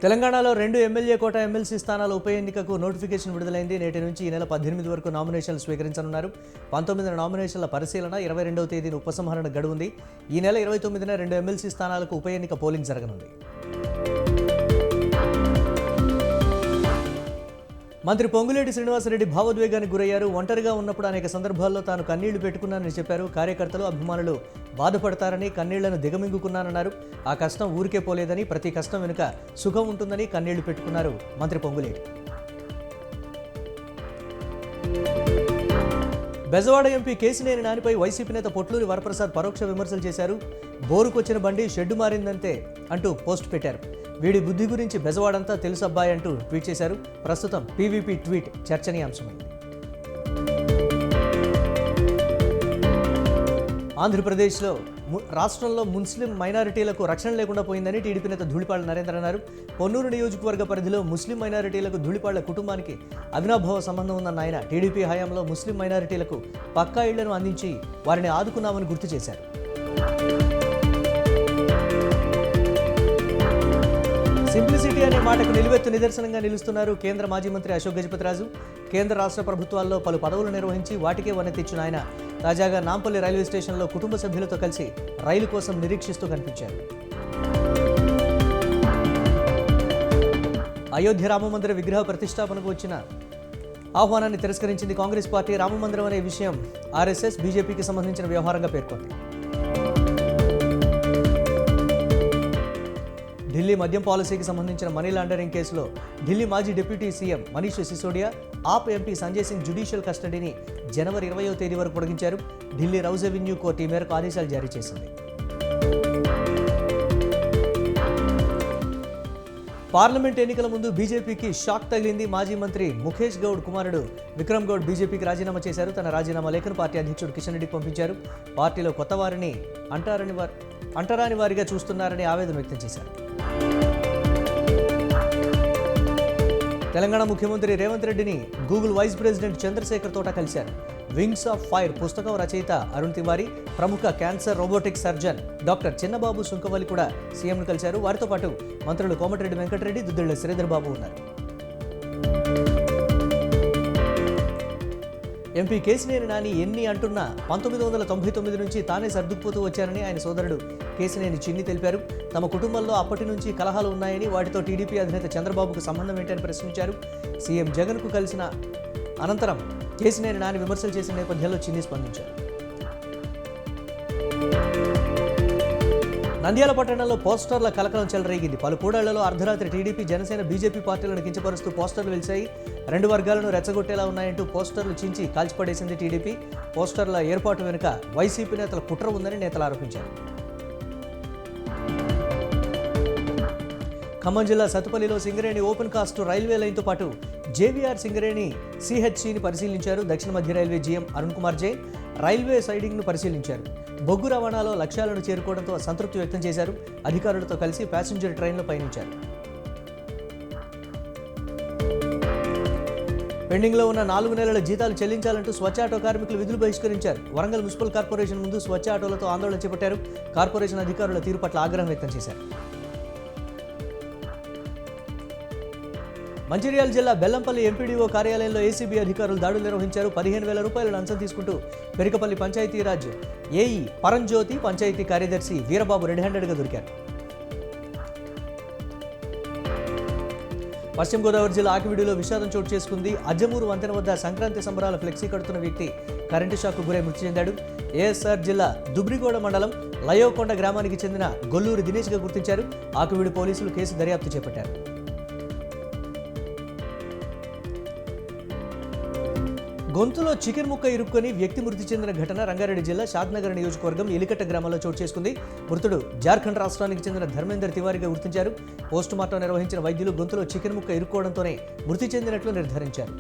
తెలంగాణలో 2 ఎమ్మెల్యే కోట ఎమ్మెల్సీ స్థానాల ఉప ఎన్నికకు నోటిఫికేషన్ విడుదలైంది. నేటి నుంచి ఈ నెల 18 వరకు నామినేషన్లు స్వీకరించనున్నారు. 19న నామినేషన్ల పరిశీలన, 22వ తేదీన ఉపసంహరణ గడువు ఉంది. ఈ నెల 29న 2 ఎమ్మెల్సీ స్థానాలకు ఉప ఎన్నిక పోలింగ్ జరగనుంది. మంత్రి పొంగులేటి శ్రీనివాసరెడ్డి భావోద్వేగానికి గురయ్యారు. ఒంటరిగా ఉన్నప్పుడు అనేక సందర్భాల్లో తాను కన్నీళ్లు పెట్టుకున్నానని చెప్పారు. కార్యకర్తలు, అభిమానులు బాధపడతారని కన్నీళ్లను దిగమింగుకున్నానన్నారు. ఆ కష్టం ఊరికే పోలేదని, ప్రతి కష్టం వెనుక సుఖం ఉంటుందని కన్నీళ్లు పెట్టుకున్నారు మంత్రి పొంగులేటి. బెజవాడ ఎంపీ కేసినేని నానిపై వైసీపీ నేత పొట్లూరి వరప్రసాద్ పరోక్ష విమర్శలు చేశారు. బోరుకొచ్చిన బండి షెడ్డు మారిందంతే అంటూ పోస్ట్ పెట్టారు. వీడి బుద్ధి గురించి బెజవాడంతా తెలుసబ్బాయి అంటూ ట్వీట్ చేశారు. ప్రస్తుతం పీవీపీ ట్వీట్ చర్చనీయాంశమైంది. ఆంధ్రప్రదేశ్లో రాష్ట్రంలో ముస్లిం మైనారిటీలకు రక్షణ లేకుండా పోయిందని టీడీపీ నేత ధూళిపాళ్ల నరేంద్ర అన్నారు. పొన్నూరు నియోజకవర్గ పరిధిలో ముస్లిం మైనారిటీలకు ధూళిపాళ్ల కుటుంబానికి అవినాభావ సంబంధం ఉందన్న ఆయన టీడీపీ హయాంలో ముస్లిం మైనారిటీలకు పక్కా ఇళ్లను అందించి వారిని ఆదుకున్నామని గుర్తు చేశారు. సింప్లిసిటీ అనే మాటకు నిలువెత్తు నిదర్శనంగా నిలుస్తున్నారు కేంద్ర మాజీ మంత్రి అశోక్ గజపతిరాజు. కేంద్ర రాష్ట్ర ప్రభుత్వాల్లో పలు పదవులు నిర్వహించి వాటికే వన్నెత్తిచ్చిన ఆయన తాజాగా నాంపల్లి రైల్వే స్టేషన్లో కుటుంబ సభ్యులతో కలిసి రైలు కోసం నిరీక్షిస్తూ కనిపించారు. అయోధ్య రామమందిర విగ్రహ ప్రతిష్టాపనకు వచ్చిన ఆహ్వానాన్ని తిరస్కరించింది కాంగ్రెస్ పార్టీ. రామమందిరం అనే విషయం ఆర్ఎస్ఎస్, బీజేపీకి సంబంధించిన వ్యవహారంగా పేర్కొంది. ఢిల్లీ మద్యం పాలసీకి సంబంధించిన మనీ లాండరింగ్ కేసులో ఢిల్లీ మాజీ డిప్యూటీ సీఎం మనీష్ సిసోడియా, ఆప్ ఎంపీ సంజయ్ సింగ్ జ్యుడిషియల్ కస్టడీని జనవరి 20వ తేదీ వరకు పొడిగించారు. ఢిల్లీ రౌజ్ అవెన్యూ కోర్టు ఈ మేరకు ఆదేశాలు జారీ చేసింది. పార్లమెంట్ ఎన్నికల ముందు బీజేపీకి షాక్ తగిలింది. మాజీ మంత్రి ముఖేష్ గౌడ్ కుమారుడు విక్రమ్ గౌడ్ బీజేపీకి రాజీనామా చేశారు. తన రాజీనామా లేఖను పార్టీ అధ్యక్షుడు కిషన్ రెడ్డికి పంపించారు. పార్టీలో కొత్త వారిని అంటరాని వారిగా చూస్తున్నారని ఆవేదన వ్యక్తం చేశారు. తెలంగాణ ముఖ్యమంత్రి రేవంత్ రెడ్డిని గూగుల్ వైస్ ప్రెసిడెంట్ చంద్రశేఖర్ తోట కలిశారు. వింగ్స్ ఆఫ్ ఫైర్ పుస్తకం రచయిత అరుణ్ తివారీ, ప్రముఖ క్యాన్సర్ రోబోటిక్ సర్జన్ డాక్టర్ చిన్నబాబు సుంకవల్లి కూడా సీఎంను కలిశారు. వారితో పాటు మంత్రులు కోమటిరెడ్డి వెంకటరెడ్డి, దుద్దిళ్ల శ్రీధర్ బాబు ఉన్నారు. ఎంపీ కేసినేని నాని ఎన్ని అంటున్నా 1999 నుంచి తానే సర్దుకుపోతూ వచ్చారని ఆయన సోదరుడు కేసినేని చిన్ని తెలిపారు. తమ కుటుంబంలో అప్పటి నుంచి కలహాలు ఉన్నాయని, వాటితో టీడీపీ అధినేత చంద్రబాబుకు సంబంధం ఏంటని ప్రశ్నించారు. సీఎం జగన్కు కలిసిన అనంతరం కేసినేని నాని విమర్శలు చేసిన నేపథ్యంలో చిన్ని స్పందించారు. నంద్యాల పట్టణంలో పోస్టర్ల కలకలం చెలరేగింది. పలు కూడళ్లలో అర్ధరాత్రి టీడీపీ, జనసేన, బీజేపీ పార్టీలను కించపరుస్తూ పోస్టర్లు వెలిశాయి. 2 వర్గాలను రెచ్చగొట్టేలా ఉన్నాయంటూ పోస్టర్లు చించి కాల్చిపడేసింది టీడీపీ. పోస్టర్ల ఏర్పాటు వెనుక వైసీపీ నేతల కుట్ర ఉందని నేతలు ఆరోపించారు. ఖమ్మం జిల్లా సత్తుపల్లిలో సింగరేణి ఓపెన్ కాస్ట్ రైల్వే లైన్తో పాటు జేవీఆర్ సింగరేణి సిహెచ్సిని పరిశీలించారు. దక్షిణ మధ్య railway GM Arun Kumar Jain railway సైడింగ్ను పరిశీలించారు. బొగ్గు రవాణాలో లక్ష్యాలను చేరుకోవడంతో సంతృప్తి వ్యక్తం చేశారు. అధికారులతో కలిసి ప్యాసింజర్ ట్రైన్లో పయనించారు. పెండింగ్లో ఉన్న 4 నెలల జీతాలు చెల్లించాలంటూ స్వచ్ఛ ఆటో కార్మికులు విధులు బహిష్కరించారు. వరంగల్ మున్సిపల్ కార్పొరేషన్ ముందు స్వచ్ఛ ఆటోలతో ఆందోళన చేపట్టారు. కార్పొరేషన్ అధికారుల తీరు పట్ల ఆగ్రహం వ్యక్తం చేశారు. మంచిర్యాల జిల్లా బెల్లంపల్లి ఎంపీడీఓ కార్యాలయంలో ఏసీబీ అధికారులు దాడులు నిర్వహించారు. 15,000 రూపాయల లంచం తీసుకుంటూ పెరికపల్లి పంచాయతీరాజ్ ఏఈ పరంజ్యోతి, పంచాయతీ కార్యదర్శి వీరబాబు రెడ్ హ్యాండెడ్గా దొరికారు. పశ్చిమ గోదావరి జిల్లా ఆకివీడులో విషాదం చోటు చేసుకుంది. అజ్జమూరు వంతెన వద్ద సంక్రాంతి సంబరాల ఫ్లెక్సీ కడుతున్న వ్యక్తి కరెంటు షాక్కు గురై మృతి చెందాడు. ఏఎస్ఆర్ జిల్లా దుబ్రిగూడ మండలం లయోకొండ గ్రామానికి చెందిన గొల్లూరి దినేష్గా గుర్తించారు. ఆకివీడు పోలీసులు కేసు దర్యాప్తు చేపట్టారు. గొంతులో చికెన్ ముక్క ఇరుక్కొని వ్యక్తి మృతి చెందిన ఘటన రంగారెడ్డి జిల్లా షాద్నగర్ నియోజకవర్గం ఎలికట్ట గ్రామంలో చోటు చేసుకుంది. మృతుడు జార్ఖండ్ రాష్ట్రానికి చెందిన ధర్మేందర్ తివారీగా గుర్తించారు. పోస్టుమార్టం నిర్వహించిన వైద్యులు గొంతులో చికెన్ ముక్క ఇరుక్కోవడంతోనే మృతి చెందినట్లు నిర్ధారించారు.